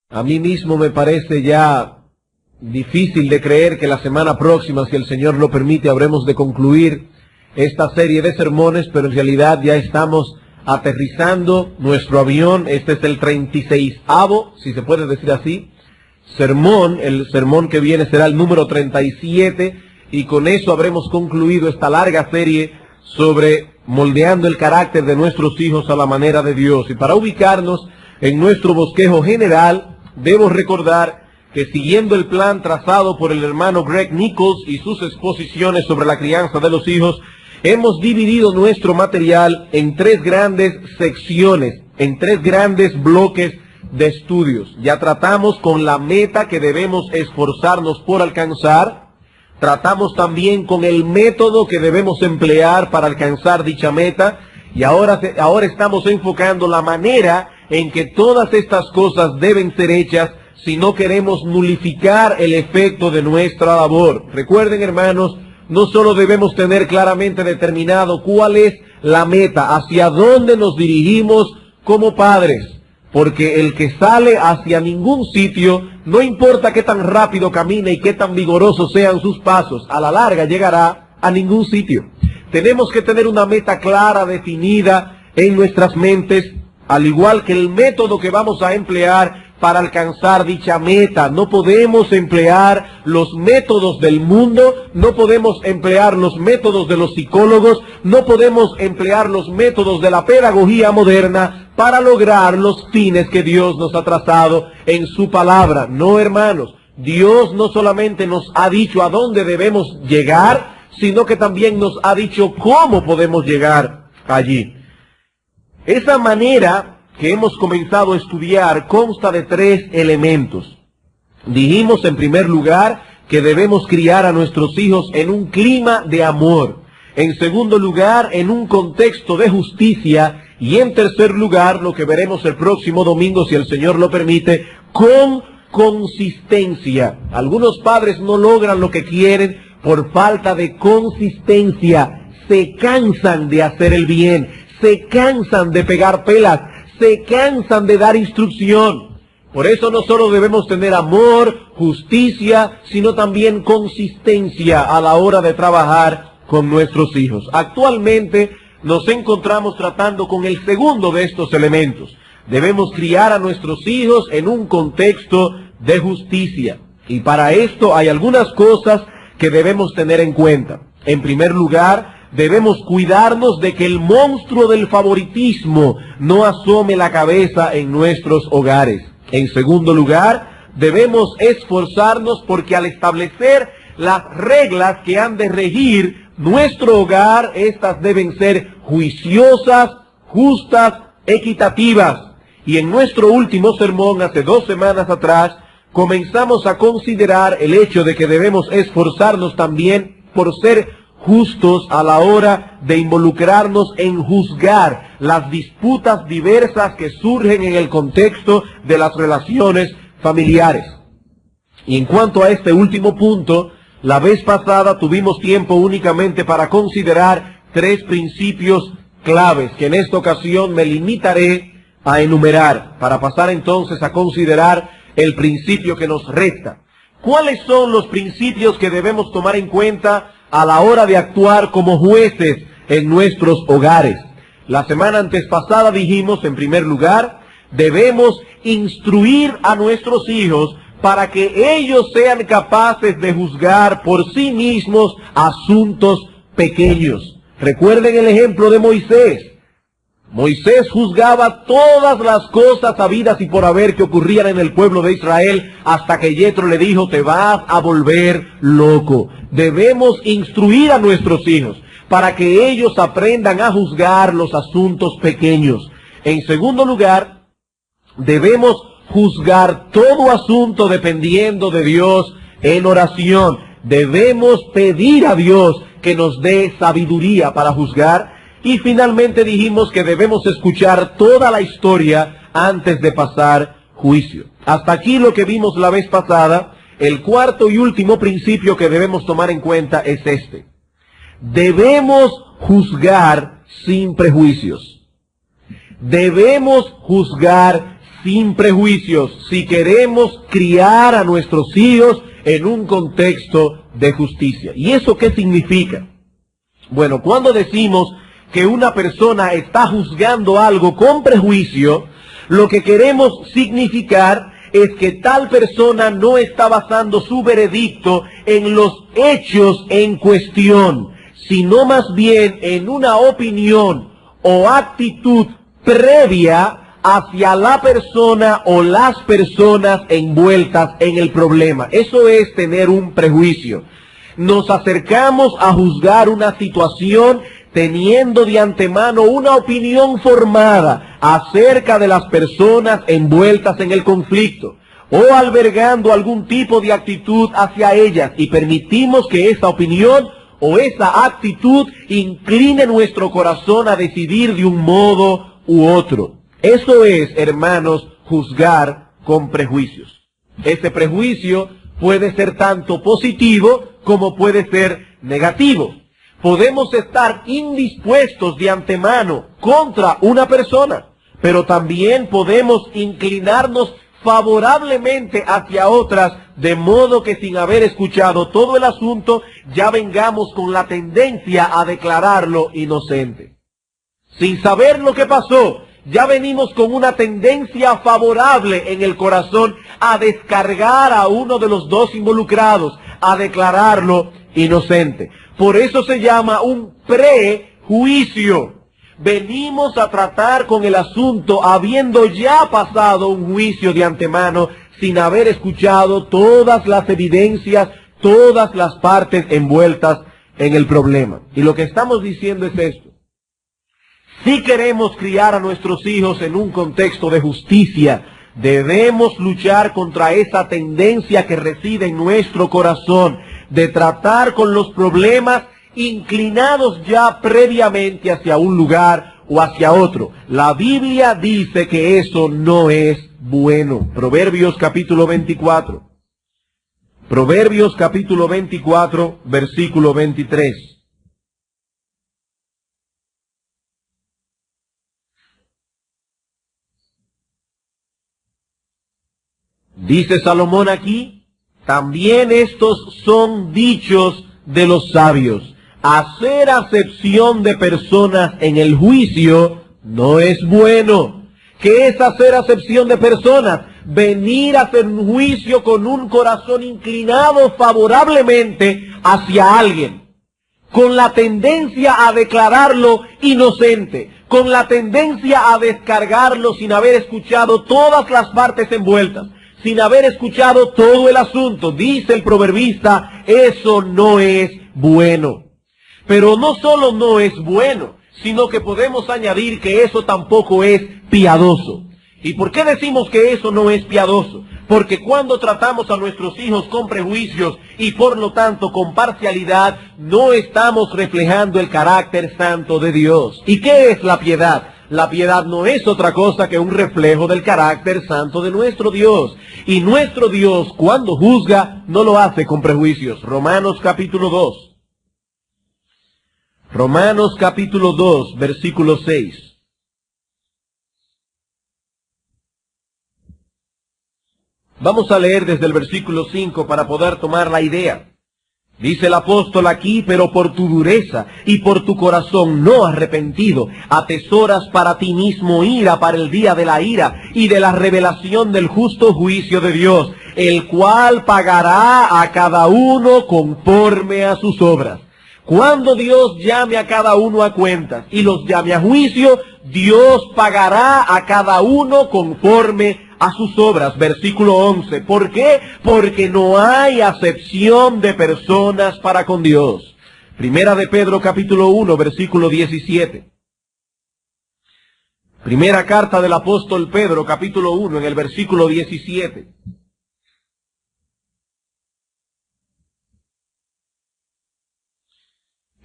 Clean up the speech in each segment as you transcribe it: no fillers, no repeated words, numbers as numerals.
A mí mismo me parece ya difícil de creer que la semana próxima, si el Señor lo permite, habremos de concluir esta serie de sermones, pero en realidad ya estamos aterrizando nuestro avión. Este es el 36avo, si se puede decir así, sermón. El sermón que viene será el número 37, y con eso habremos concluido esta larga serie sobre moldeando el carácter de nuestros hijos a la manera de Dios. Y para ubicarnos en nuestro bosquejo general, debo recordar que siguiendo el plan trazado por el hermano Greg Nichols y sus exposiciones sobre la crianza de los hijos, hemos dividido nuestro material en tres grandes secciones, en tres grandes bloques de estudios. Ya tratamos con la meta que debemos esforzarnos por alcanzar. Tratamos también con el método que debemos emplear para alcanzar dicha meta. Y ahora estamos enfocando la manera en que todas estas cosas deben ser hechas si no queremos nulificar el efecto de nuestra labor. Recuerden, hermanos, no solo debemos tener claramente determinado cuál es la meta, hacia dónde nos dirigimos como padres, porque el que sale hacia ningún sitio, no importa qué tan rápido camine y qué tan vigorosos sean sus pasos, a la larga llegará a ningún sitio. Tenemos que tener una meta clara, definida en nuestras mentes, al igual que el método que vamos a emplear para alcanzar dicha meta. No podemos emplear los métodos del mundo, no podemos emplear los métodos de los psicólogos, no podemos emplear los métodos de la pedagogía moderna para lograr los fines que Dios nos ha trazado en su palabra. No, hermanos, Dios no solamente nos ha dicho a dónde debemos llegar, sino que también nos ha dicho cómo podemos llegar allí. Esa manera que hemos comenzado a estudiar consta de tres elementos. Dijimos en primer lugar que debemos criar a nuestros hijos en un clima de amor. En segundo lugar, en un contexto de justicia. Y en tercer lugar, lo que veremos el próximo domingo, si el Señor lo permite, con consistencia. Algunos padres no logran lo que quieren por falta de consistencia. Se cansan de hacer el bien, se cansan de pegar pelas, se cansan de dar instrucción. Por eso no solo debemos tener amor, justicia, sino también consistencia a la hora de trabajar con nuestros hijos. Actualmente nos encontramos tratando con el segundo de estos elementos. Debemos criar a nuestros hijos en un contexto de justicia. Y para esto hay algunas cosas que debemos tener en cuenta. En primer lugar, debemos cuidarnos de que el monstruo del favoritismo no asome la cabeza en nuestros hogares. En segundo lugar, debemos esforzarnos porque al establecer las reglas que han de regir nuestro hogar, estas deben ser juiciosas, justas, equitativas. Y en nuestro último sermón, hace 2 semanas atrás, comenzamos a considerar el hecho de que debemos esforzarnos también por ser justos a la hora de involucrarnos en juzgar las disputas diversas que surgen en el contexto de las relaciones familiares. Y en cuanto a este último punto, la vez pasada tuvimos tiempo únicamente para considerar 3 principios claves que en esta ocasión me limitaré a enumerar, para pasar entonces a considerar el principio que nos resta. ¿Cuáles son los principios que debemos tomar en cuenta a la hora de actuar como jueces en nuestros hogares? La semana antes pasada dijimos, en primer lugar, debemos instruir a nuestros hijos para que ellos sean capaces de juzgar por sí mismos asuntos pequeños. Recuerden el ejemplo de Moisés. Moisés juzgaba todas las cosas habidas y por haber que ocurrían en el pueblo de Israel hasta que Yetro le dijo, te vas a volver loco. Debemos instruir a nuestros hijos para que ellos aprendan a juzgar los asuntos pequeños. En segundo lugar, debemos juzgar todo asunto dependiendo de Dios en oración. Debemos pedir a Dios que nos dé sabiduría para juzgar. Y finalmente dijimos que debemos escuchar toda la historia antes de pasar juicio. Hasta aquí lo que vimos la vez pasada. El cuarto y último principio que debemos tomar en cuenta es este. Debemos juzgar sin prejuicios. Debemos juzgar sin prejuicios, si queremos criar a nuestros hijos en un contexto de justicia. ¿Y eso qué significa? Bueno, cuando decimos que una persona está juzgando algo con prejuicio, lo que queremos significar es que tal persona no está basando su veredicto en los hechos en cuestión, sino más bien en una opinión o actitud previa hacia la persona o las personas envueltas en el problema. Eso es tener un prejuicio. Nos acercamos a juzgar una situación teniendo de antemano una opinión formada acerca de las personas envueltas en el conflicto o albergando algún tipo de actitud hacia ellas, y permitimos que esa opinión o esa actitud incline nuestro corazón a decidir de un modo u otro. Eso es, hermanos, juzgar con prejuicios. Ese prejuicio puede ser tanto positivo como puede ser negativo. Podemos estar indispuestos de antemano contra una persona, pero también podemos inclinarnos favorablemente hacia otras, de modo que sin haber escuchado todo el asunto, ya vengamos con la tendencia a declararlo inocente. Sin saber lo que pasó, ya venimos con una tendencia favorable en el corazón a descargar a uno de los dos involucrados, a declararlo inocente. Por eso se llama un prejuicio. Venimos a tratar con el asunto habiendo ya pasado un juicio de antemano, sin haber escuchado todas las evidencias, todas las partes envueltas en el problema. Y lo que estamos diciendo es esto. Si queremos criar a nuestros hijos en un contexto de justicia, debemos luchar contra esa tendencia que reside en nuestro corazón de tratar con los problemas inclinados ya previamente hacia un lugar o hacia otro. La Biblia dice que eso no es bueno. Proverbios capítulo 24. Proverbios capítulo 24, versículo 23. Dice Salomón aquí, también estos son dichos de los sabios. Hacer acepción de personas en el juicio no es bueno. ¿Qué es hacer acepción de personas? Venir a hacer un juicio con un corazón inclinado favorablemente hacia alguien, con la tendencia a declararlo inocente, con la tendencia a descargarlo sin haber escuchado todas las partes envueltas, sin haber escuchado todo el asunto. Dice el proverbista, eso no es bueno. Pero no solo no es bueno, sino que podemos añadir que eso tampoco es piadoso. ¿Y por qué decimos que eso no es piadoso? Porque cuando tratamos a nuestros hijos con prejuicios y por lo tanto con parcialidad, no estamos reflejando el carácter santo de Dios. ¿Y qué es la piedad? La piedad no es otra cosa que un reflejo del carácter santo de nuestro Dios. Y nuestro Dios, cuando juzga, no lo hace con prejuicios. Romanos capítulo 2. Romanos capítulo 2, versículo 6. Vamos a leer desde el versículo 5 para poder tomar la idea. Dice el apóstol aquí, pero por tu dureza y por tu corazón no arrepentido, atesoras para ti mismo ira para el día de la ira y de la revelación del justo juicio de Dios, el cual pagará a cada uno conforme a sus obras. Cuando Dios llame a cada uno a cuentas y los llame a juicio, Dios pagará a cada uno conforme a sus obras. Versículo 11. ¿Por qué? Porque no hay acepción de personas para con Dios. Primera de Pedro capítulo 1, versículo 17. Primera carta del apóstol Pedro capítulo 1 en el versículo 17.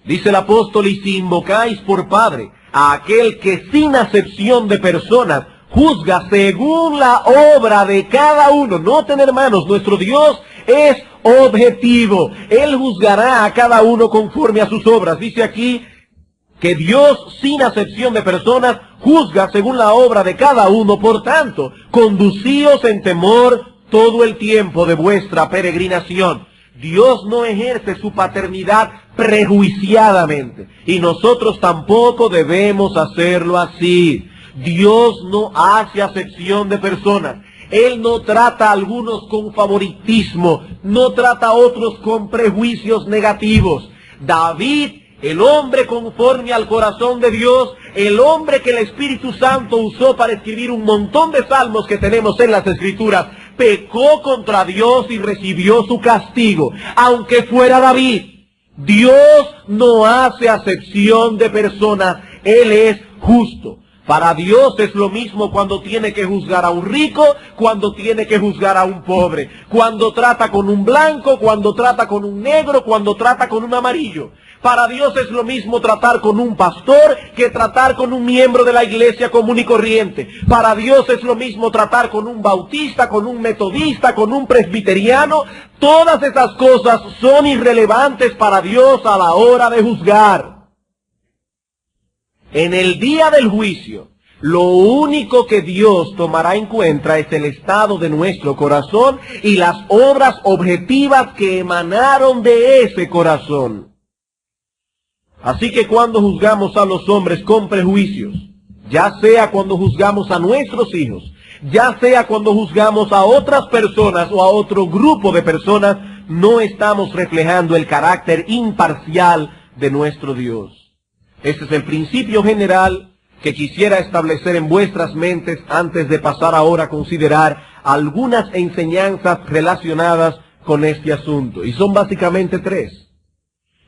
Dice el apóstol, y si invocáis por Padre a aquel que sin acepción de personas juzga según la obra de cada uno. Noten, hermanos, nuestro Dios es objetivo. Él juzgará a cada uno conforme a sus obras. Dice aquí que Dios, sin acepción de personas, juzga según la obra de cada uno. Por tanto, conducíos en temor todo el tiempo de vuestra peregrinación. Dios no ejerce su paternidad prejuiciadamente, y nosotros tampoco debemos hacerlo así. Dios no hace acepción de personas. Él no trata a algunos con favoritismo, no trata a otros con prejuicios negativos. David, el hombre conforme al corazón de Dios, el hombre que el Espíritu Santo usó para escribir un montón de salmos que tenemos en las Escrituras, pecó contra Dios y recibió su castigo. Aunque fuera David, Dios no hace acepción de personas. Él es justo. Para Dios es lo mismo cuando tiene que juzgar a un rico, cuando tiene que juzgar a un pobre, cuando trata con un blanco, cuando trata con un negro, cuando trata con un amarillo. Para Dios es lo mismo tratar con un pastor que tratar con un miembro de la iglesia común y corriente. Para Dios es lo mismo tratar con un bautista, con un metodista, con un presbiteriano. Todas esas cosas son irrelevantes para Dios a la hora de juzgar. En el día del juicio, lo único que Dios tomará en cuenta es el estado de nuestro corazón y las obras objetivas que emanaron de ese corazón. Así que cuando juzgamos a los hombres con prejuicios, ya sea cuando juzgamos a nuestros hijos, ya sea cuando juzgamos a otras personas o a otro grupo de personas, no estamos reflejando el carácter imparcial de nuestro Dios. Este es el principio general que quisiera establecer en vuestras mentes antes de pasar ahora a considerar algunas enseñanzas relacionadas con este asunto. Y son básicamente tres.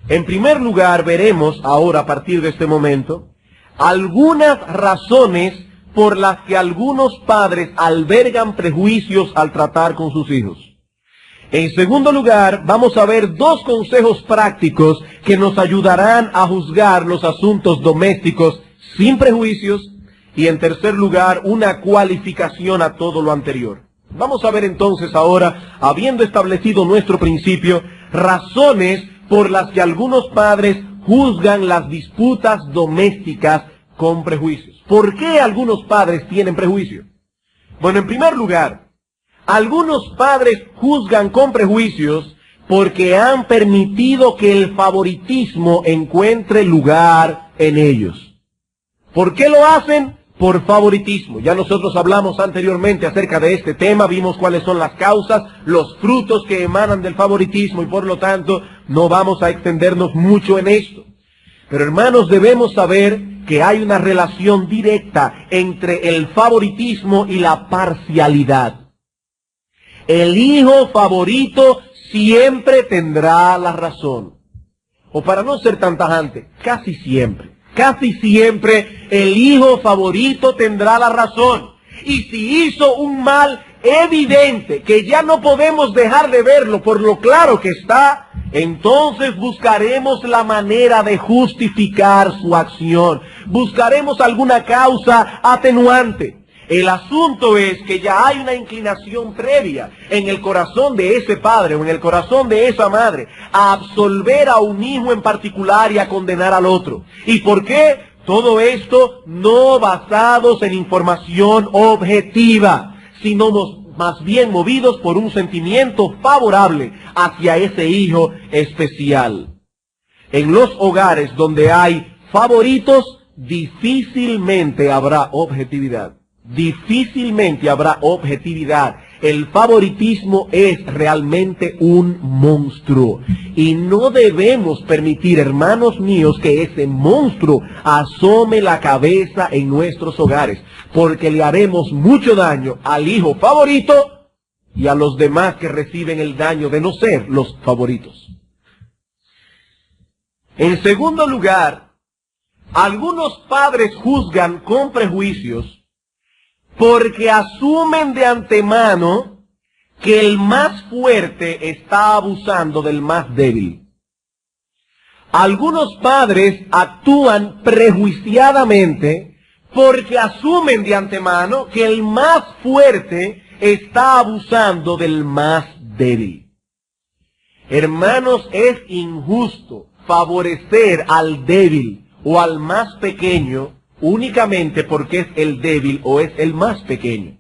En primer lugar, veremos ahora a partir de este momento algunas razones por las que algunos padres albergan prejuicios al tratar con sus hijos. En segundo lugar, vamos a ver dos consejos prácticos que nos ayudarán a juzgar los asuntos domésticos sin prejuicios. Y en tercer lugar, una cualificación a todo lo anterior. Vamos a ver entonces ahora, habiendo establecido nuestro principio, razones por las que algunos padres juzgan las disputas domésticas con prejuicios. ¿Por qué algunos padres tienen prejuicio? Bueno, en primer lugar, algunos padres juzgan con prejuicios porque han permitido que el favoritismo encuentre lugar en ellos. ¿Por qué lo hacen? Por favoritismo. Ya nosotros hablamos anteriormente acerca de este tema, vimos cuáles son las causas, los frutos que emanan del favoritismo y por lo tanto no vamos a extendernos mucho en esto. Pero hermanos, debemos saber que hay una relación directa entre el favoritismo y la parcialidad. El hijo favorito siempre tendrá la razón. O para no ser tan tajante, casi siempre el hijo favorito tendrá la razón. Y si hizo un mal evidente, que ya no podemos dejar de verlo por lo claro que está, entonces buscaremos la manera de justificar su acción. Buscaremos alguna causa atenuante. El asunto es que ya hay una inclinación previa en el corazón de ese padre o en el corazón de esa madre a absolver a un hijo en particular y a condenar al otro. ¿Y por qué? Todo esto no basados en información objetiva, sino más bien movidos por un sentimiento favorable hacia ese hijo especial. En los hogares donde hay favoritos, difícilmente habrá objetividad. Difícilmente habrá objetividad. El favoritismo es realmente un monstruo. Y no debemos permitir, hermanos míos, que ese monstruo asome la cabeza en nuestros hogares, porque le haremos mucho daño al hijo favorito y a los demás que reciben el daño de no ser los favoritos. En segundo lugar, algunos padres juzgan con prejuicios porque asumen de antemano que el más fuerte está abusando del más débil. Algunos padres actúan prejuiciadamente porque asumen de antemano que el más fuerte está abusando del más débil. Hermanos, es injusto favorecer al débil o al más pequeño únicamente porque es el débil o es el más pequeño.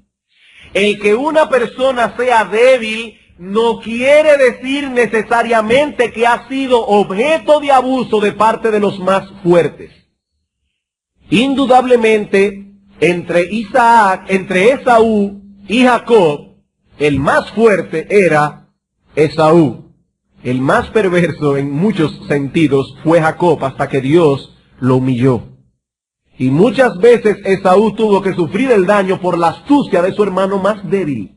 El que una persona sea débil no quiere decir necesariamente que ha sido objeto de abuso de parte de los más fuertes. Indudablemente, entre Esaú y Jacob, el más fuerte era Esaú. El más perverso en muchos sentidos fue Jacob hasta que Dios lo humilló. Y muchas veces Esaú tuvo que sufrir el daño por la astucia de su hermano más débil.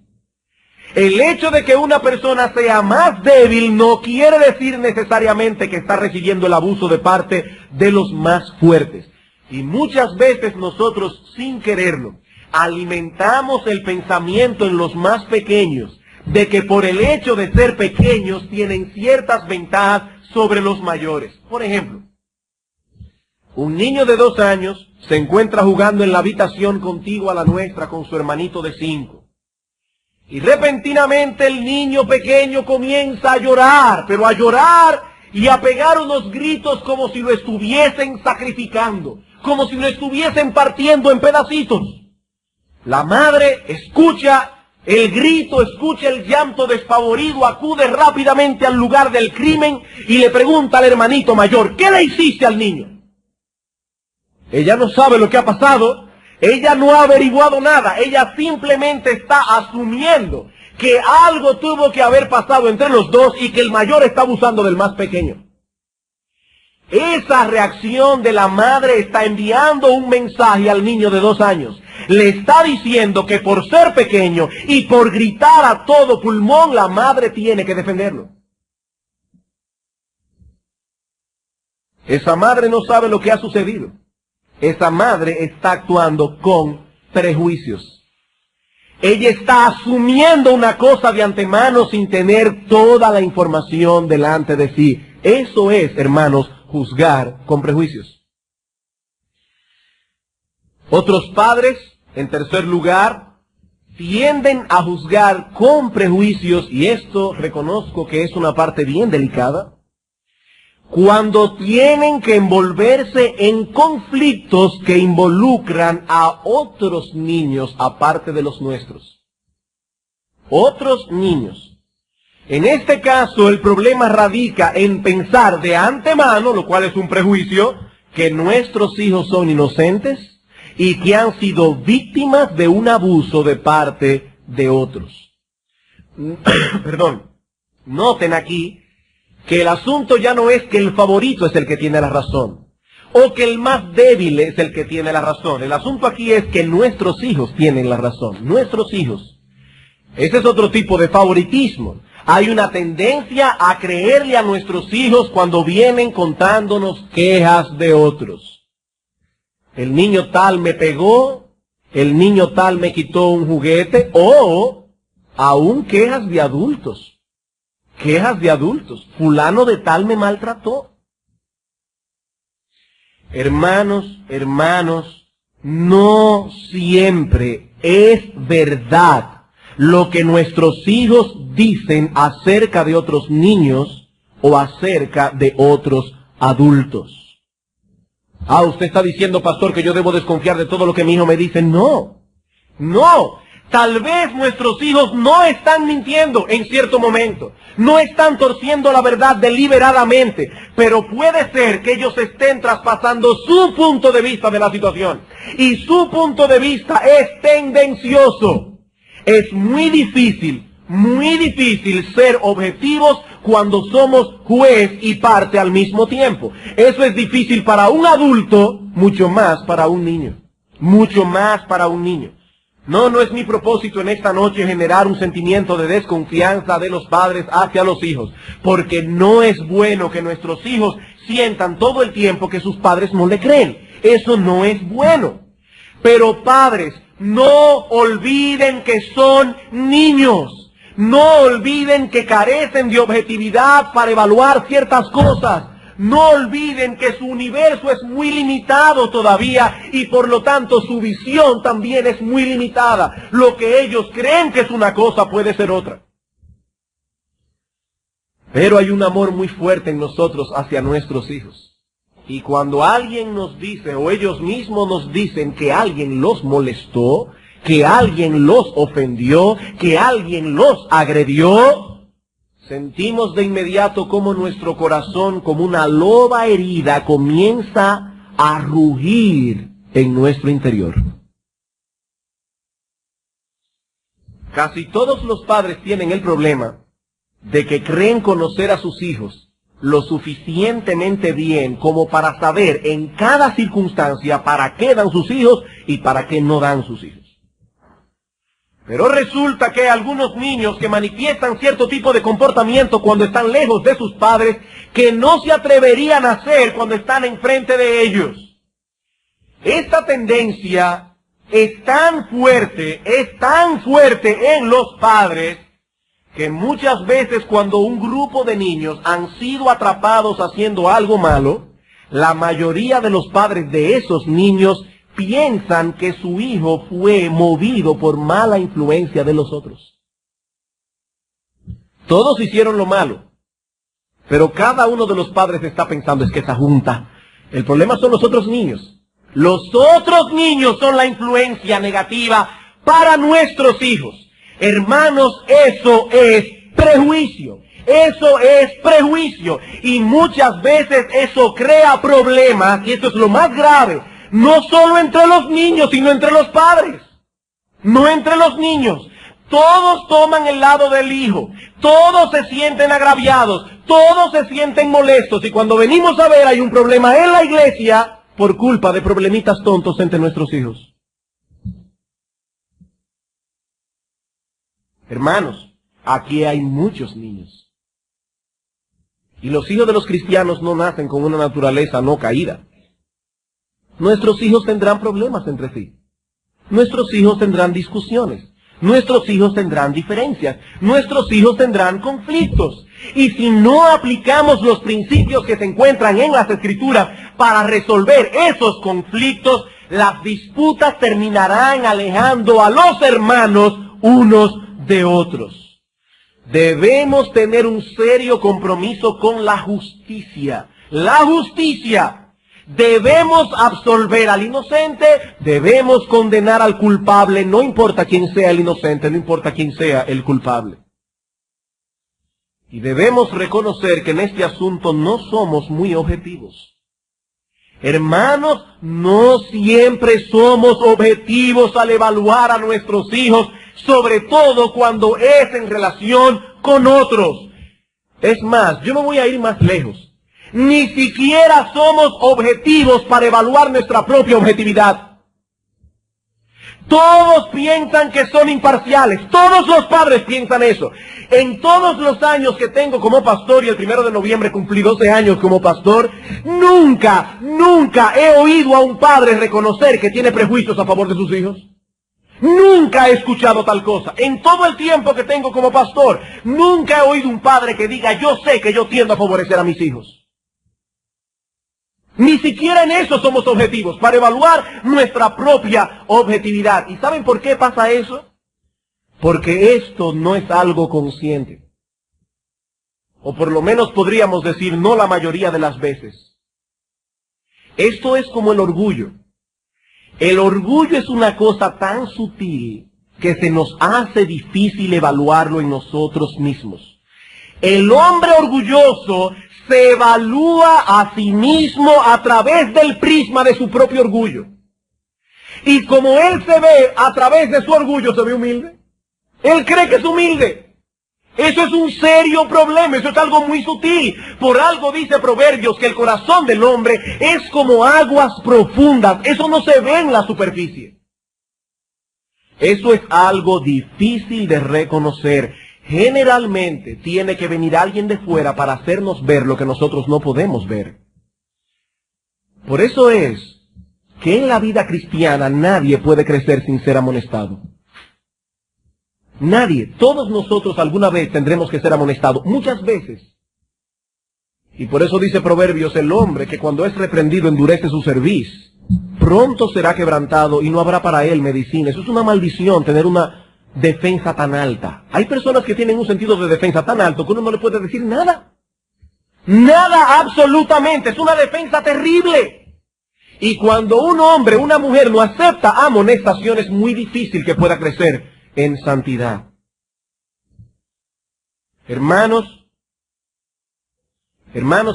El hecho de que una persona sea más débil no quiere decir necesariamente que está recibiendo el abuso de parte de los más fuertes. Y muchas veces nosotros, sin quererlo, alimentamos el pensamiento en los más pequeños de que por el hecho de ser pequeños tienen ciertas ventajas sobre los mayores. Por ejemplo, un niño de 2 años se encuentra jugando en la habitación contigua a la nuestra con su hermanito de 5. Y repentinamente el niño pequeño comienza a llorar, pero a llorar y a pegar unos gritos como si lo estuviesen sacrificando, como si lo estuviesen partiendo en pedacitos. La madre escucha el grito, escucha el llanto despavorido, acude rápidamente al lugar del crimen y le pregunta al hermanito mayor, ¿qué le hiciste al niño? Ella no sabe lo que ha pasado. Ella no ha averiguado nada, ella simplemente está asumiendo que algo tuvo que haber pasado entre los dos y que el mayor está abusando del más pequeño. Esa reacción de la madre está enviando un mensaje al niño de 2 años. Le está diciendo que por ser pequeño y por gritar a todo pulmón, la madre tiene que defenderlo. Esa madre no sabe lo que ha sucedido. Esa madre está actuando con prejuicios. Ella está asumiendo una cosa de antemano sin tener toda la información delante de sí. Eso es, hermanos, juzgar con prejuicios. Otros padres, en tercer lugar, tienden a juzgar con prejuicios, y esto reconozco que es una parte bien delicada, cuando tienen que envolverse en conflictos que involucran a otros niños aparte de los nuestros. Otros niños. En este caso, el problema radica en pensar de antemano, lo cual es un prejuicio, que nuestros hijos son inocentes y que han sido víctimas de un abuso de parte de otros. Perdón. Noten aquí que el asunto ya no es que el favorito es el que tiene la razón, o que el más débil es el que tiene la razón. El asunto aquí es que nuestros hijos tienen la razón, nuestros hijos. Ese es otro tipo de favoritismo. Hay una tendencia a creerle a nuestros hijos cuando vienen contándonos quejas de otros. El niño tal me pegó, el niño tal me quitó un juguete, o aún quejas de adultos. Quejas de adultos. Fulano de tal me maltrató. Hermanos, no siempre es verdad lo que nuestros hijos dicen acerca de otros niños o acerca de otros adultos. Ah, usted está diciendo, pastor, que yo debo desconfiar de todo lo que mi hijo me dice. No. Tal vez nuestros hijos no están mintiendo en cierto momento, no están torciendo la verdad deliberadamente, pero puede ser que ellos estén traspasando su punto de vista de la situación. Y su punto de vista es tendencioso. Es muy difícil ser objetivos cuando somos juez y parte al mismo tiempo. Eso es difícil para un adulto, mucho más para un niño. Mucho más para un niño. No es mi propósito en esta noche generar un sentimiento de desconfianza de los padres hacia los hijos, porque no es bueno que nuestros hijos sientan todo el tiempo que sus padres no le creen. Eso no es bueno. Pero padres, no olviden que son niños. No olviden que carecen de objetividad para evaluar ciertas cosas. No olviden que su universo es muy limitado todavía y por lo tanto su visión también es muy limitada. Lo que ellos creen que es una cosa puede ser otra. Pero hay un amor muy fuerte en nosotros hacia nuestros hijos. Y cuando alguien nos dice, o ellos mismos nos dicen que alguien los molestó, que alguien los ofendió, que alguien los agredió, sentimos de inmediato como nuestro corazón, como una loba herida, comienza a rugir en nuestro interior. Casi todos los padres tienen el problema de que creen conocer a sus hijos lo suficientemente bien como para saber en cada circunstancia para qué dan sus hijos y para qué no dan sus hijos. Pero resulta que hay algunos niños que manifiestan cierto tipo de comportamiento cuando están lejos de sus padres que no se atreverían a hacer cuando están enfrente de ellos. Esta tendencia es tan fuerte en los padres que muchas veces cuando un grupo de niños han sido atrapados haciendo algo malo, la mayoría de los padres de esos niños piensan que su hijo fue movido por mala influencia de los otros. Todos hicieron lo malo, pero cada uno de los padres está pensando, es que esa junta, el problema son los otros niños. Los otros niños son la influencia negativa para nuestros hijos. Hermanos, eso es prejuicio. Eso es prejuicio. Y muchas veces eso crea problemas, y esto es lo más grave, no solo entre los niños, sino entre los padres. No entre los niños. Todos toman el lado del hijo. Todos se sienten agraviados. Todos se sienten molestos. Y cuando venimos a ver, hay un problema en la iglesia por culpa de problemitas tontos entre nuestros hijos. Hermanos, aquí hay muchos niños. Y los hijos de los cristianos no nacen con una naturaleza no caída. Nuestros hijos tendrán problemas entre sí. Nuestros hijos tendrán discusiones. Nuestros hijos tendrán diferencias. Nuestros hijos tendrán conflictos. Y si no aplicamos los principios que se encuentran en las Escrituras para resolver esos conflictos, las disputas terminarán alejando a los hermanos unos de otros. Debemos tener un serio compromiso con la justicia. La justicia. Debemos absolver al inocente, debemos condenar al culpable, no importa quién sea el inocente, no importa quién sea el culpable. Y debemos reconocer que en este asunto no somos muy objetivos. Hermanos, no siempre somos objetivos al evaluar a nuestros hijos, sobre todo cuando es en relación con otros. Es más, yo me voy a ir más lejos. Ni siquiera somos objetivos para evaluar nuestra propia objetividad. Todos piensan que son imparciales. Todos los padres piensan eso. En todos los años que tengo como pastor, y el 1 de noviembre cumplí 12 años como pastor, nunca he oído a un padre reconocer que tiene prejuicios a favor de sus hijos. Nunca he escuchado tal cosa. En todo el tiempo que tengo como pastor, nunca he oído un padre que diga, yo sé que yo tiendo a favorecer a mis hijos. Ni siquiera en eso somos objetivos, para evaluar nuestra propia objetividad. ¿Y saben por qué pasa eso? Porque esto no es algo consciente. O por lo menos podríamos decir no la mayoría de las veces. Esto es como el orgullo. El orgullo es una cosa tan sutil que se nos hace difícil evaluarlo en nosotros mismos. El hombre orgulloso se evalúa a sí mismo a través del prisma de su propio orgullo. Y como él se ve a través de su orgullo, se ve humilde. Él cree que es humilde. Eso es un serio problema, eso es algo muy sutil. Por algo dice Proverbios que el corazón del hombre es como aguas profundas. Eso no se ve en la superficie. Eso es algo difícil de reconocer. Generalmente tiene que venir alguien de fuera para hacernos ver lo que nosotros no podemos ver. Por eso es que en la vida cristiana nadie puede crecer sin ser amonestado. Nadie. Todos nosotros alguna vez tendremos que ser amonestados. Muchas veces. Y por eso dice Proverbios, el hombre que cuando es reprendido endurece su cerviz, pronto será quebrantado y no habrá para él medicina. Eso es una maldición, tener una defensa tan alta. Hay personas que tienen un sentido de defensa tan alto que uno no le puede decir nada. Nada absolutamente. Es una defensa terrible. Y cuando un hombre, una mujer no acepta amonestación, es muy difícil que pueda crecer en santidad. Hermanos,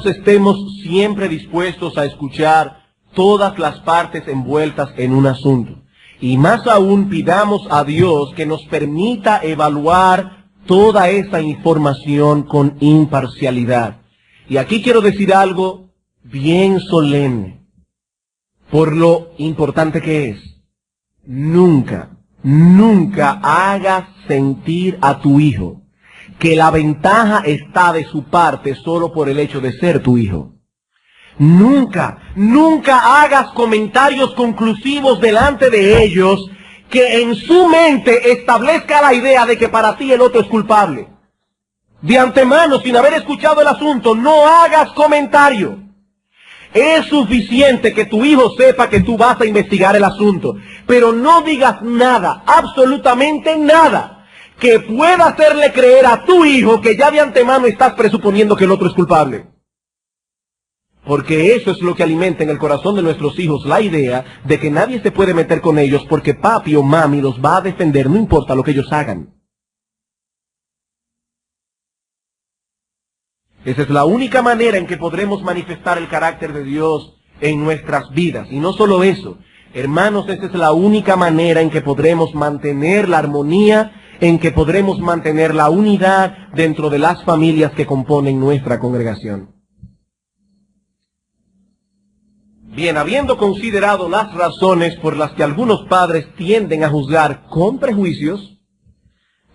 estemos siempre dispuestos a escuchar todas las partes envueltas en un asunto. Y más aún pidamos a Dios que nos permita evaluar toda esa información con imparcialidad. Y aquí quiero decir algo bien solemne, por lo importante que es. Nunca hagas sentir a tu hijo que la ventaja está de su parte solo por el hecho de ser tu hijo. Nunca hagas comentarios conclusivos delante de ellos que en su mente establezca la idea de que para ti el otro es culpable. De antemano, sin haber escuchado el asunto, no hagas comentario. Es suficiente que tu hijo sepa que tú vas a investigar el asunto, pero no digas nada, absolutamente nada, que pueda hacerle creer a tu hijo que ya de antemano estás presuponiendo que el otro es culpable. Porque eso es lo que alimenta en el corazón de nuestros hijos la idea de que nadie se puede meter con ellos porque papi o mami los va a defender, no importa lo que ellos hagan. Esa es la única manera en que podremos manifestar el carácter de Dios en nuestras vidas. Y no solo eso, hermanos, esa es la única manera en que podremos mantener la armonía, en que podremos mantener la unidad dentro de las familias que componen nuestra congregación. Bien, habiendo considerado las razones por las que algunos padres tienden a juzgar con prejuicios,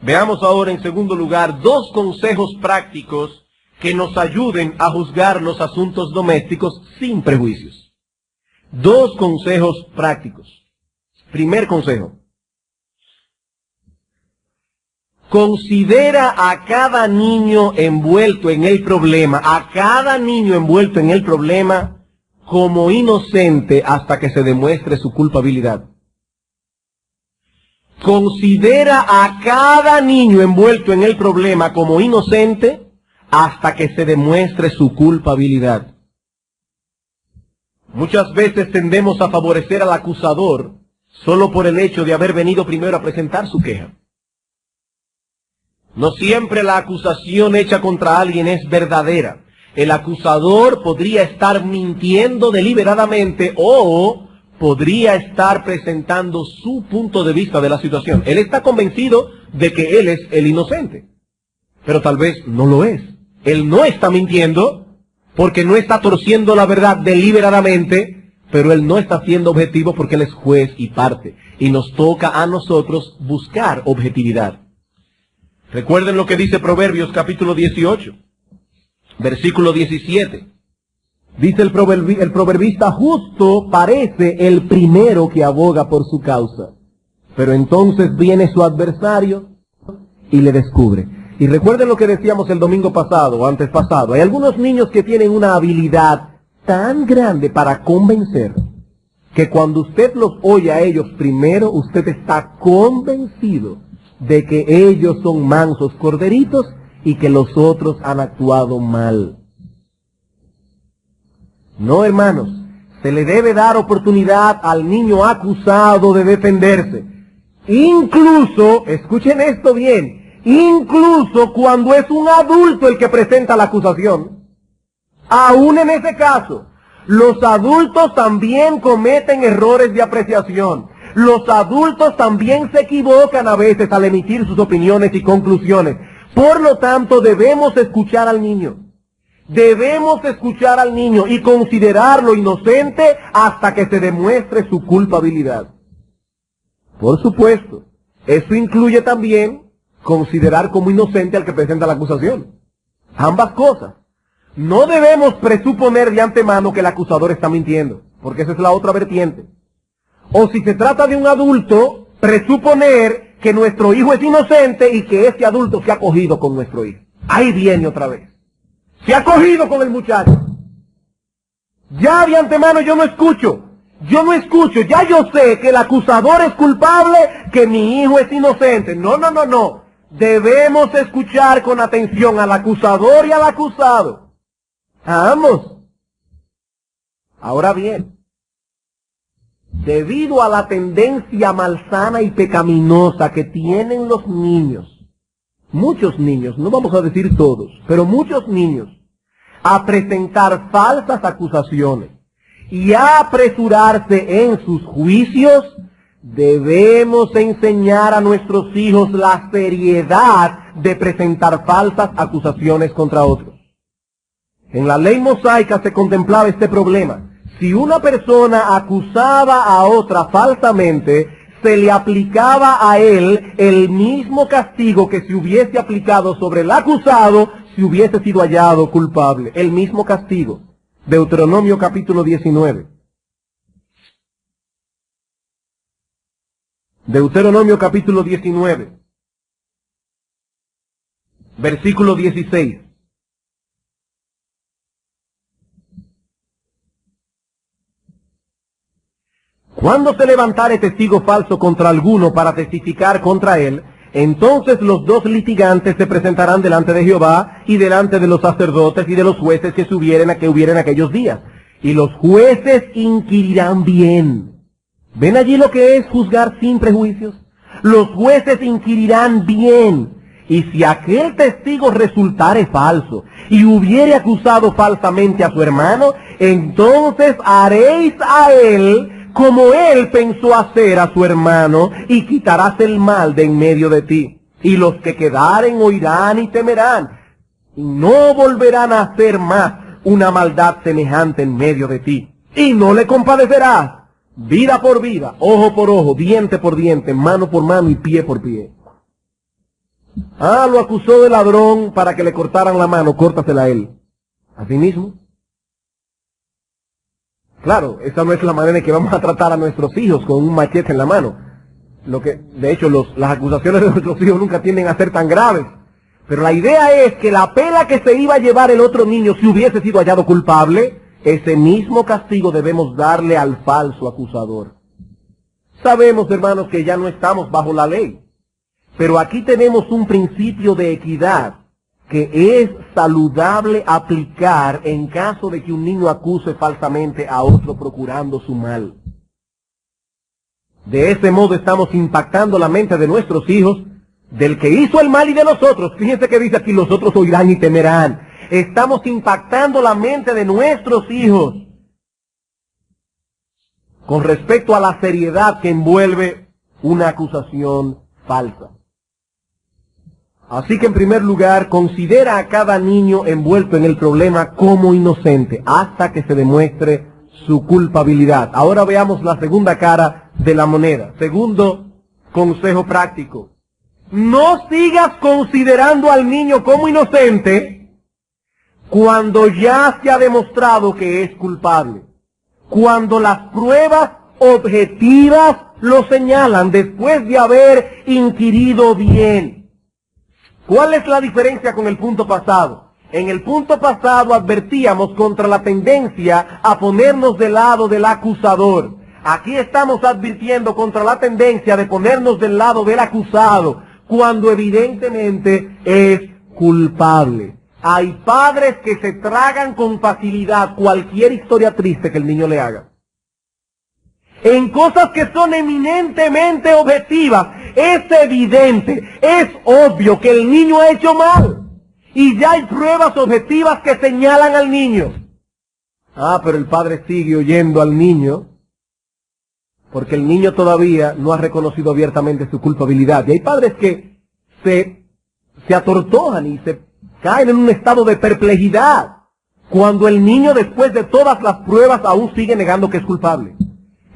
veamos ahora en segundo lugar 2 consejos prácticos que nos ayuden a juzgar los asuntos domésticos sin prejuicios. 2 consejos prácticos. Primer consejo. Considera a cada niño envuelto en el problema, como inocente hasta que se demuestre su culpabilidad. Considera a cada niño envuelto en el problema como inocente hasta que se demuestre su culpabilidad. Muchas veces tendemos a favorecer al acusador solo por el hecho de haber venido primero a presentar su queja. No siempre la acusación hecha contra alguien es verdadera. El acusador podría estar mintiendo deliberadamente o podría estar presentando su punto de vista de la situación. Él está convencido de que él es el inocente, pero tal vez no lo es. Él no está mintiendo porque no está torciendo la verdad deliberadamente, pero él no está siendo objetivo porque él es juez y parte. Y nos toca a nosotros buscar objetividad. Recuerden lo que dice Proverbios capítulo 18. Versículo 17. Dice el proverbista: justo parece el primero que aboga por su causa, pero entonces viene su adversario y le descubre. Y recuerden lo que decíamos el domingo pasado o antes pasado. Hay algunos niños que tienen una habilidad tan grande para convencer que cuando usted los oye a ellos primero, usted está convencido de que ellos son mansos corderitos y que los otros han actuado mal. No, hermanos, se le debe dar oportunidad al niño acusado de defenderse. Incluso, escuchen esto bien, incluso cuando es un adulto el que presenta la acusación. Aún en ese caso, los adultos también cometen errores de apreciación. Los adultos también se equivocan a veces al emitir sus opiniones y conclusiones. Por lo tanto, debemos escuchar al niño. Debemos escuchar al niño y considerarlo inocente hasta que se demuestre su culpabilidad. Por supuesto, eso incluye también considerar como inocente al que presenta la acusación. Ambas cosas. No debemos presuponer de antemano que el acusador está mintiendo, porque esa es la otra vertiente. O si se trata de un adulto, presuponer que nuestro hijo es inocente y que este adulto se ha cogido con nuestro hijo. Ahí viene otra vez. Se ha cogido con el muchacho. Ya de antemano yo no escucho, ya yo sé que el acusador es culpable, que mi hijo es inocente. No. Debemos escuchar con atención al acusador y al acusado. A ambos. Ahora bien, debido a la tendencia malsana y pecaminosa que tienen los niños, muchos niños, no vamos a decir todos, pero muchos niños, a presentar falsas acusaciones y a apresurarse en sus juicios, debemos enseñar a nuestros hijos la seriedad de presentar falsas acusaciones contra otros. En la ley mosaica se contemplaba este problema. Si una persona acusaba a otra falsamente, se le aplicaba a él el mismo castigo que se hubiese aplicado sobre el acusado si hubiese sido hallado culpable. El mismo castigo. Deuteronomio capítulo 19. Deuteronomio capítulo 19. Versículo 16. Cuando se levantare testigo falso contra alguno para testificar contra él, entonces los dos litigantes se presentarán delante de Jehová y delante de los sacerdotes y de los jueces que hubieren aquellos días. Y los jueces inquirirán bien. ¿Ven allí lo que es juzgar sin prejuicios? Los jueces inquirirán bien. Y si aquel testigo resultare falso y hubiere acusado falsamente a su hermano, entonces haréis a él como él pensó hacer a su hermano, y quitarás el mal de en medio de ti. Y los que quedaren oirán y temerán, y no volverán a hacer más una maldad semejante en medio de ti. Y no le compadecerás, vida por vida, ojo por ojo, diente por diente, mano por mano y pie por pie. Lo acusó de ladrón para que le cortaran la mano, córtasela a él. Asimismo. Claro, esa no es la manera en que vamos a tratar a nuestros hijos con un machete en la mano. De hecho, las acusaciones de nuestros hijos nunca tienden a ser tan graves. Pero la idea es que la pena que se iba a llevar el otro niño si hubiese sido hallado culpable, ese mismo castigo debemos darle al falso acusador. Sabemos, hermanos, que ya no estamos bajo la ley. Pero aquí tenemos un principio de equidad que es saludable aplicar en caso de que un niño acuse falsamente a otro procurando su mal. De ese modo estamos impactando la mente de nuestros hijos, del que hizo el mal y de los otros. Fíjense que dice aquí, los otros oirán y temerán. Estamos impactando la mente de nuestros hijos con respecto a la seriedad que envuelve una acusación falsa. Así que en primer lugar, considera a cada niño envuelto en el problema como inocente hasta que se demuestre su culpabilidad. Ahora veamos la segunda cara de la moneda. Segundo consejo práctico. No sigas considerando al niño como inocente cuando ya se ha demostrado que es culpable. Cuando las pruebas objetivas lo señalan después de haber inquirido bien. ¿Cuál es la diferencia con el punto pasado? En el punto pasado advertíamos contra la tendencia a ponernos del lado del acusador. Aquí estamos advirtiendo contra la tendencia de ponernos del lado del acusado, cuando evidentemente es culpable. Hay padres que se tragan con facilidad cualquier historia triste que el niño le haga. En cosas que son eminentemente objetivas, es evidente, es obvio que el niño ha hecho mal. Y ya hay pruebas objetivas que señalan al niño. Pero el padre sigue oyendo al niño, porque el niño todavía no ha reconocido abiertamente su culpabilidad. Y hay padres que se atortojan y se caen en un estado de perplejidad, cuando el niño, después de todas las pruebas, aún sigue negando que es culpable.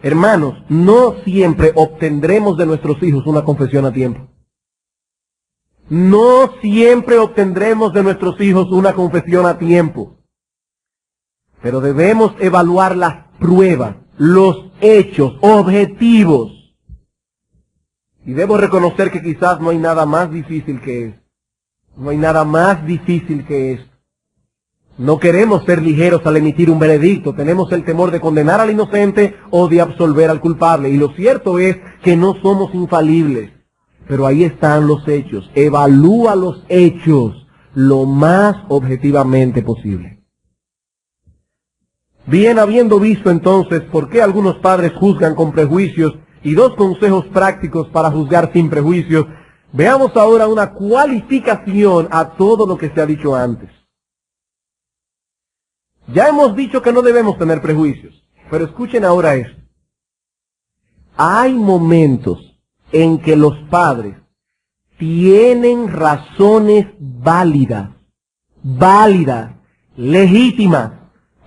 Hermanos, no siempre obtendremos de nuestros hijos una confesión a tiempo. No siempre obtendremos de nuestros hijos una confesión a tiempo. Pero debemos evaluar las pruebas, los hechos objetivos. Y debo reconocer que quizás no hay nada más difícil que esto. No hay nada más difícil que esto. No queremos ser ligeros al emitir un veredicto. Tenemos el temor de condenar al inocente o de absolver al culpable. Y lo cierto es que no somos infalibles. Pero ahí están los hechos. Evalúa los hechos lo más objetivamente posible. Bien, habiendo visto entonces por qué algunos padres juzgan con prejuicios y dos consejos prácticos para juzgar sin prejuicios, veamos ahora una cualificación a todo lo que se ha dicho antes. Ya hemos dicho que no debemos tener prejuicios, pero escuchen ahora esto. Hay momentos en que los padres tienen razones válidas, legítimas,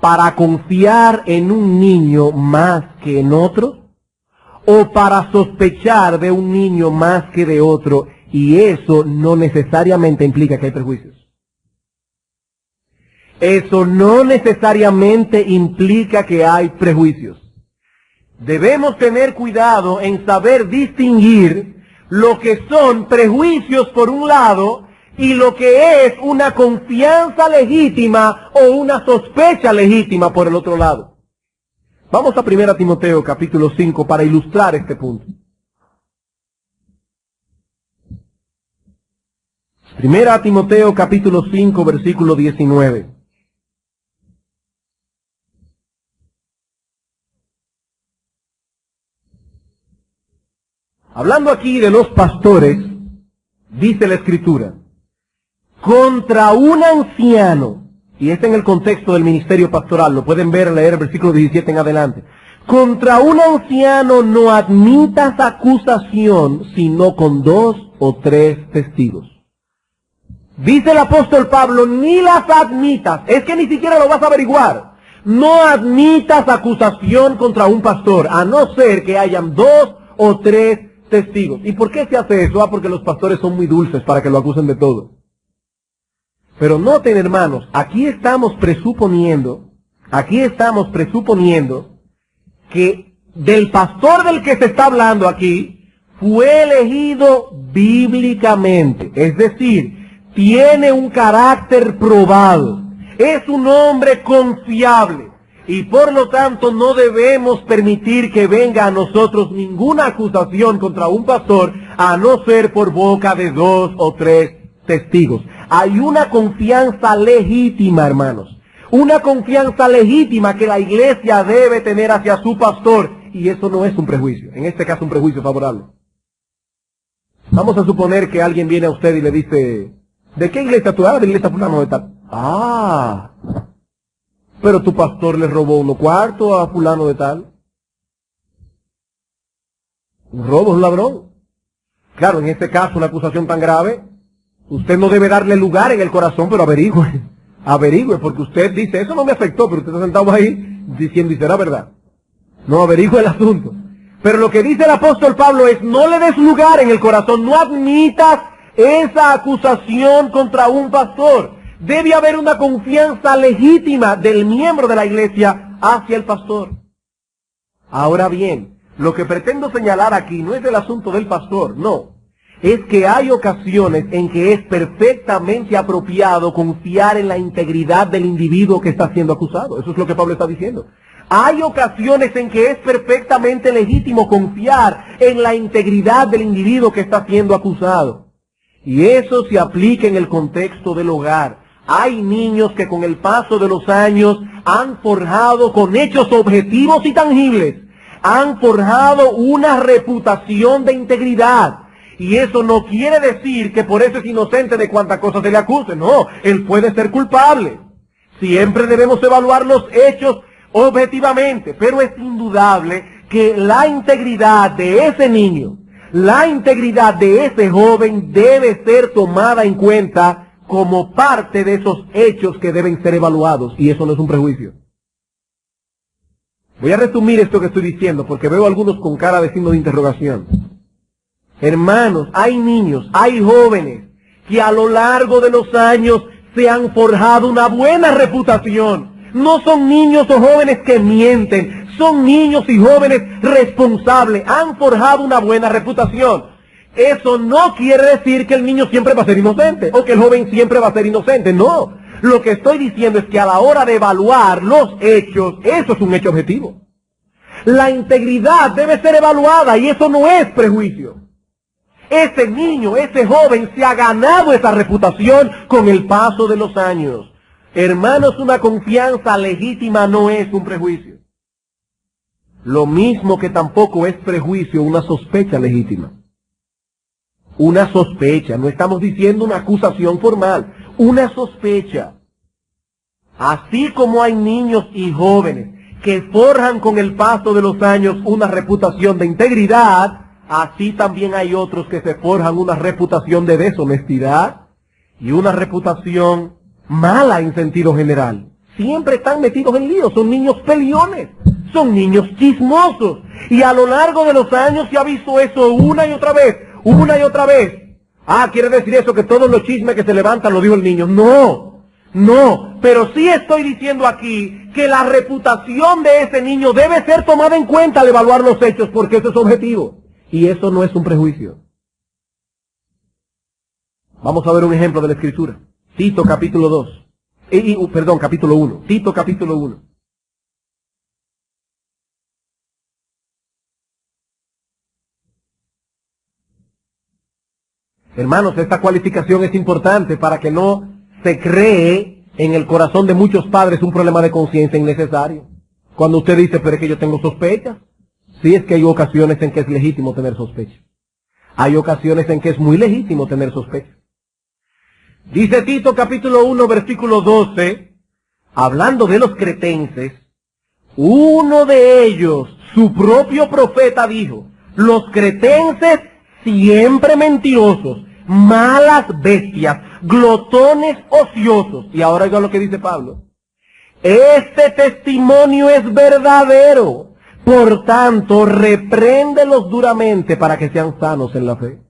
para confiar en un niño más que en otro, o para sospechar de un niño más que de otro, y eso no necesariamente implica que hay prejuicios. Eso no necesariamente implica que hay prejuicios. Debemos tener cuidado en saber distinguir lo que son prejuicios por un lado y lo que es una confianza legítima o una sospecha legítima por el otro lado. Vamos a 1 Timoteo capítulo 5 para ilustrar este punto. 1 Timoteo capítulo 5 versículo 19. Hablando aquí de los pastores, dice la Escritura, contra un anciano, y este en el contexto del ministerio pastoral, lo pueden ver, leer el versículo 17 en adelante, contra un anciano no admitas acusación, sino con 2 o 3 testigos. Dice el apóstol Pablo, ni las admitas, es que ni siquiera lo vas a averiguar. No admitas acusación contra un pastor, a no ser que hayan 2 o 3 testigos. ¿Y por qué se hace eso? Porque los pastores son muy dulces para que lo acusen de todo. Pero noten, hermanos, aquí estamos presuponiendo que del pastor del que se está hablando aquí fue elegido bíblicamente, es decir, tiene un carácter probado, es un hombre confiable, y por lo tanto no debemos permitir que venga a nosotros ninguna acusación contra un pastor, a no ser por boca de 2 o 3 testigos. Hay una confianza legítima, hermanos, una confianza legítima que la iglesia debe tener hacia su pastor, y eso no es un prejuicio, en este caso un prejuicio favorable. Vamos a suponer que alguien viene a usted y le dice, ¿de qué iglesia tú eres? De la iglesia fulano de tal. Ah, pero tu pastor le robó unos cuartos a fulano de tal. Un robo es un ladrón. Claro, en este caso, una acusación tan grave, usted no debe darle lugar en el corazón, pero averigüe, porque usted dice, eso no me afectó, pero usted está sentado ahí diciendo, y será verdad. No, averigüe el asunto. Pero lo que dice el apóstol Pablo es, no le des lugar en el corazón, no admitas esa acusación contra un pastor. Debe haber una confianza legítima del miembro de la iglesia hacia el pastor. Ahora bien, lo que pretendo señalar aquí no es el asunto del pastor, no. Es que hay ocasiones en que es perfectamente apropiado confiar en la integridad del individuo que está siendo acusado. Eso es lo que Pablo está diciendo. Hay ocasiones en que es perfectamente legítimo confiar en la integridad del individuo que está siendo acusado. Y eso se aplica en el contexto del hogar. Hay niños que con el paso de los años han forjado con hechos objetivos y tangibles, han forjado una reputación de integridad. Y eso no quiere decir que por eso es inocente de cuántas cosas se le acuse. No, él puede ser culpable. Siempre debemos evaluar los hechos objetivamente, pero es indudable que la integridad de ese niño, la integridad de ese joven debe ser tomada en cuenta como parte de esos hechos que deben ser evaluados, y eso no es un prejuicio. Voy a resumir esto que estoy diciendo, porque veo a algunos con cara de signo de interrogación. Hermanos, hay niños, hay jóvenes, que a lo largo de los años se han forjado una buena reputación. No son niños o jóvenes que mienten, son niños y jóvenes responsables, han forjado una buena reputación. Eso no quiere decir que el niño siempre va a ser inocente, o que el joven siempre va a ser inocente, no. Lo que estoy diciendo es que a la hora de evaluar los hechos, eso es un hecho objetivo. La integridad debe ser evaluada, y eso no es prejuicio. Ese niño, ese joven se ha ganado esa reputación con el paso de los años. Hermanos, una confianza legítima no es un prejuicio. Lo mismo que tampoco es prejuicio una sospecha legítima. Una sospecha, no estamos diciendo una acusación formal, una sospecha. Así como hay niños y jóvenes que forjan con el paso de los años una reputación de integridad, así también hay otros que se forjan una reputación de deshonestidad y una reputación mala en sentido general. Siempre están metidos en líos, son niños peleones, son niños chismosos. Y a lo largo de los años se ha visto eso una y otra vez, una y otra vez. Ah, ¿quiere decir eso que todos los chismes que se levantan lo dijo el niño? No, pero sí estoy diciendo aquí que la reputación de ese niño debe ser tomada en cuenta al evaluar los hechos, porque eso es objetivo. Y eso no es un prejuicio. Vamos a ver un ejemplo de la Escritura. Tito capítulo 2. Capítulo 1. Tito capítulo 1. Hermanos, esta cualificación es importante para que no se cree en el corazón de muchos padres un problema de conciencia innecesario. Cuando usted dice, pero es que yo tengo sospechas. Sí, es que hay ocasiones en que es legítimo tener sospechas. Hay ocasiones en que es muy legítimo tener sospechas. Dice Tito capítulo 1, versículo 12, hablando de los cretenses, uno de ellos, su propio profeta, dijo, los cretenses siempre mentirosos, malas bestias, glotones ociosos. Y ahora oiga lo que dice Pablo. Este testimonio es verdadero. Por tanto, repréndelos duramente para que sean sanos en la fe.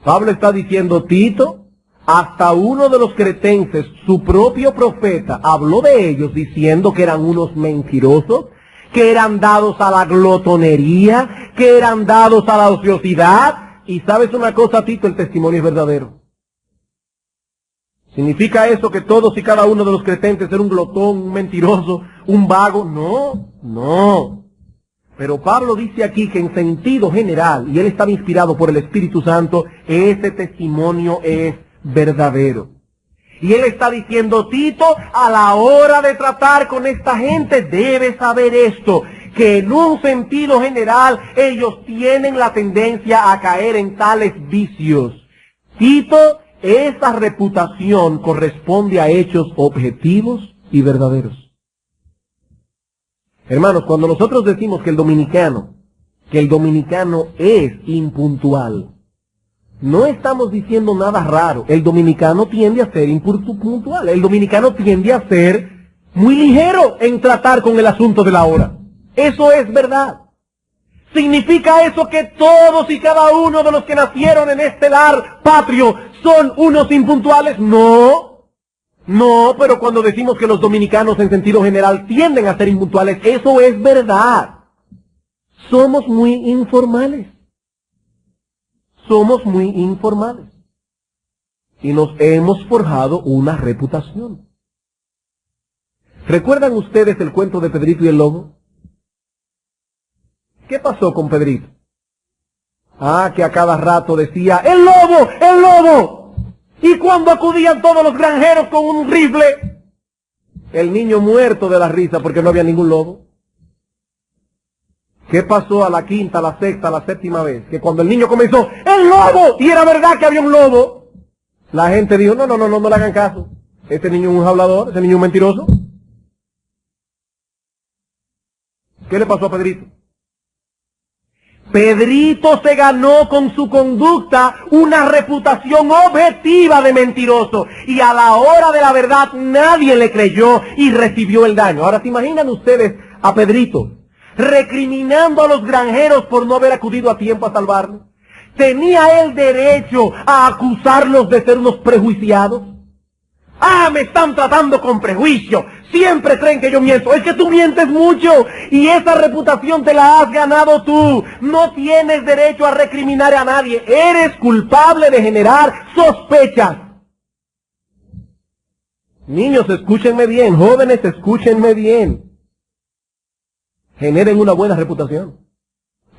Pablo está diciendo, Tito, hasta uno de los cretenses, su propio profeta, habló de ellos diciendo que eran unos mentirosos, que eran dados a la glotonería, que eran dados a la ociosidad. Y sabes una cosa, Tito, el testimonio es verdadero. ¿Significa eso que todos y cada uno de los cretenses era un glotón, un mentiroso, un vago? No. Pero Pablo dice aquí que en sentido general, y él estaba inspirado por el Espíritu Santo, ese testimonio es verdadero. Y él está diciendo, Tito, a la hora de tratar con esta gente, debes saber esto, que en un sentido general ellos tienen la tendencia a caer en tales vicios. Tito, esa reputación corresponde a hechos objetivos y verdaderos. Hermanos, cuando nosotros decimos que el dominicano es impuntual, no estamos diciendo nada raro. El dominicano tiende a ser impuntual. El dominicano tiende a ser muy ligero en tratar con el asunto de la hora. Eso es verdad. ¿Significa eso que todos y cada uno de los que nacieron en este lar patrio son unos impuntuales? No, pero cuando decimos que los dominicanos en sentido general tienden a ser impuntuales, eso es verdad. Somos muy informales. Y nos hemos forjado una reputación. ¿Recuerdan ustedes el cuento de Pedrito y el lobo? ¿Qué pasó con Pedrito? Que a cada rato decía, ¡el lobo! ¡el lobo! Y cuando acudían todos los granjeros con un rifle, el niño muerto de la risa porque no había ningún lobo. ¿Qué pasó a la quinta, a la sexta, a la séptima vez? Que cuando el niño comenzó, ¡el lobo! Y era verdad que había un lobo. La gente dijo, no le hagan caso. Este niño es un hablador, ese niño es un mentiroso. ¿Qué le pasó a Pedrito? Pedrito se ganó con su conducta una reputación objetiva de mentiroso. Y a la hora de la verdad nadie le creyó y recibió el daño. Ahora, ¿se imaginan ustedes a Pedrito recriminando a los granjeros por no haber acudido a tiempo a salvarlo? ¿Tenía él derecho a acusarlos de ser unos prejuiciados? Me están tratando con prejuicio. Siempre creen que yo miento. Es que tú mientes mucho y esa reputación te la has ganado tú. No tienes derecho a recriminar a nadie. Eres culpable de generar sospechas. Niños, escúchenme bien. Jóvenes, escúchenme bien. Generen una buena reputación.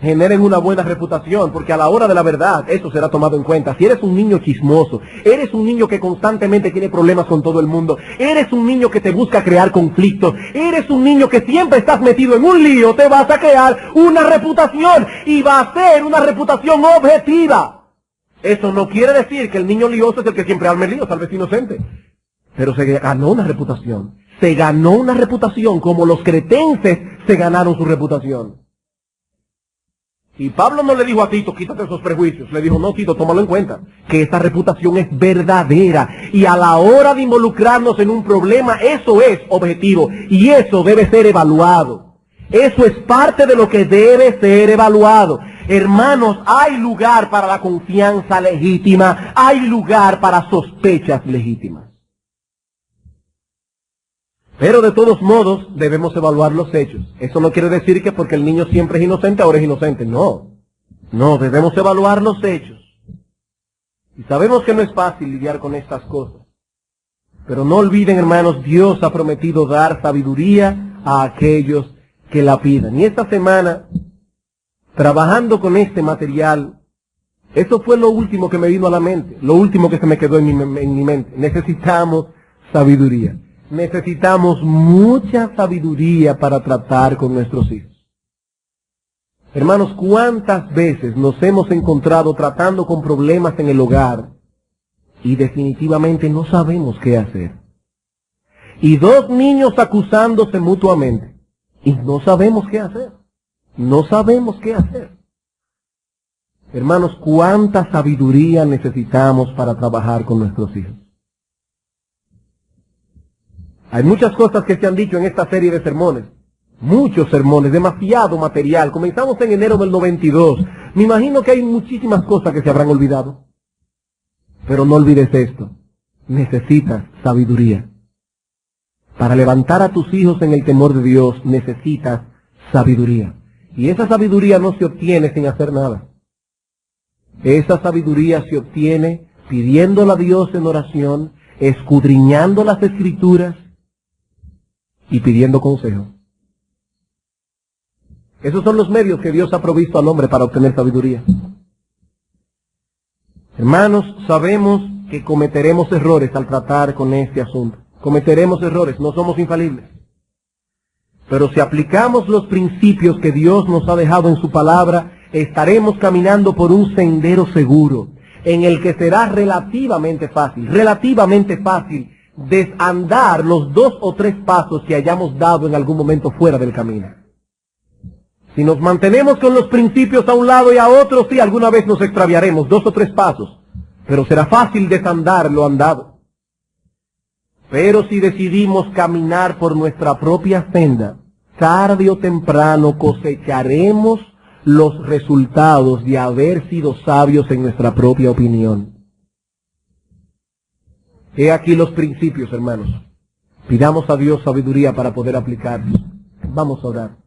generen una buena reputación, porque a la hora de la verdad eso será tomado en cuenta. Si eres un niño chismoso, eres un niño que constantemente tiene problemas con todo el mundo, eres un niño que te busca crear conflictos, eres un niño que siempre estás metido en un lío, te vas a crear una reputación y va a ser una reputación objetiva. Eso no quiere decir que el niño lioso es el que siempre arma el lío, tal vez inocente, pero se ganó una reputación. Se ganó una reputación como los cretenses se ganaron su reputación. Y Pablo no le dijo a Tito, quítate esos prejuicios. Le dijo, no, Tito, tómalo en cuenta, que esta reputación es verdadera. Y a la hora de involucrarnos en un problema, eso es objetivo. Y eso debe ser evaluado. Eso es parte de lo que debe ser evaluado. Hermanos, hay lugar para la confianza legítima. Hay lugar para sospechas legítimas. Pero de todos modos debemos evaluar los hechos. Eso no quiere decir que porque el niño siempre es inocente, ahora es inocente. No, debemos evaluar los hechos. Y sabemos que no es fácil lidiar con estas cosas. Pero no olviden, hermanos, Dios ha prometido dar sabiduría a aquellos que la pidan. Y esta semana, trabajando con este material, eso fue lo último que me vino a la mente, lo último que se me quedó en mi mente. Necesitamos sabiduría. Necesitamos mucha sabiduría para tratar con nuestros hijos. Hermanos, ¿cuántas veces nos hemos encontrado tratando con problemas en el hogar y definitivamente no sabemos qué hacer? Y dos niños acusándose mutuamente y no sabemos qué hacer. No sabemos qué hacer. Hermanos, ¿cuánta sabiduría necesitamos para trabajar con nuestros hijos? Hay muchas cosas que se han dicho en esta serie de sermones. Muchos sermones, demasiado material. Comenzamos en enero del 92. Me imagino que hay muchísimas cosas que se habrán olvidado. Pero no olvides esto. Necesitas sabiduría. Para levantar a tus hijos en el temor de Dios, necesitas sabiduría. Y esa sabiduría no se obtiene sin hacer nada. Esa sabiduría se obtiene pidiéndola a Dios en oración, escudriñando las Escrituras, y pidiendo consejo. Esos son los medios que Dios ha provisto al hombre para obtener sabiduría. Hermanos, sabemos que cometeremos errores al tratar con este asunto. Cometeremos errores, no somos infalibles. Pero si aplicamos los principios que Dios nos ha dejado en su palabra, estaremos caminando por un sendero seguro, en el que será relativamente fácil desandar los 2 o 3 pasos que hayamos dado en algún momento fuera del camino. Si nos mantenemos con los principios a un lado y a otro, sí, alguna vez nos extraviaremos 2 o 3 pasos, pero será fácil desandar lo andado. Pero si decidimos caminar por nuestra propia senda, tarde o temprano cosecharemos los resultados de haber sido sabios en nuestra propia opinión. He aquí los principios, hermanos. Pidamos a Dios sabiduría para poder aplicarlos. Vamos a orar.